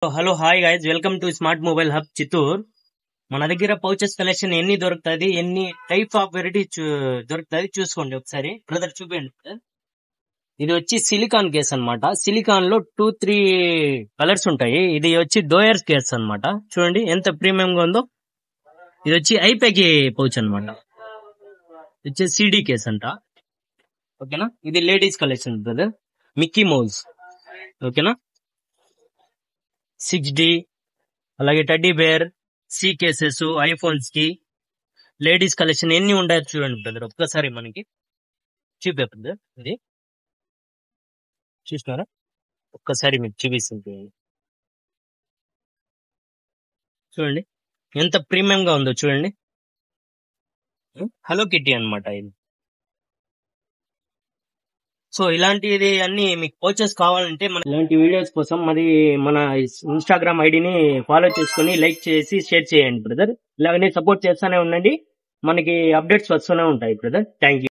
Hello hi guys, welcome to smart mobile hub Chittoor. మన దగ్గర pouches collection ఎన్ని దొరుకుతుంది, ఎన్ని టైప్ ఆఫ్ వెరైటీ దొరుకుతుంది చూసుకోండి ఒకసారి. బ్రదర్ చూపించండి brother. ఇది వచ్చి సిలికాన్ కేస్ అన్నమాట. సిలికాన్ లో 2-3 కలర్స్ ఉంటాయి. ఇది వచ్చి డోయర్ కేస్ అన్నమాట. చూడండి ఎంత ప్రీమియం గా ఉందో. ఇది వచ్చి ఐపెకి పౌచ్ అన్నమాట. ఇది వచ్చి సిడి కేస్ అంట. ఓకేనా, ఇది ladies collection brother. Mickey Mouse, ఓకేనా. 6D, అలాగే teddy bear, C cases, iPhones కి లేడీస్ కలెక్షన్ ఎన్ని ఉండదు చూడండి బ్రదర్. ఒక్కసారి మనకి చూపే ఇది చూసినారా, ఒక్కసారి మీకు చూపిస్తుంది చూడండి ఎంత ప్రీమియం గా ఉందో చూడండి. హలో కిట్టి అన్నమాట ఇది. సో ఇలాంటిది అన్ని మీకు పర్చేస్ కావాలంటే మన ఇలాంటి వీడియోస్ కోసం మన ఇన్స్టాగ్రామ్ ఐడిని ఫాలో చేసుకొని లైక్ చేసి షేర్ చేయండి బ్రదర్. ఇలాగనే సపోర్ట్ చేస్తూనే ఉండండి, మనకి అప్డేట్స్ వస్తూనే ఉంటాయి బ్రదర్. Thank you.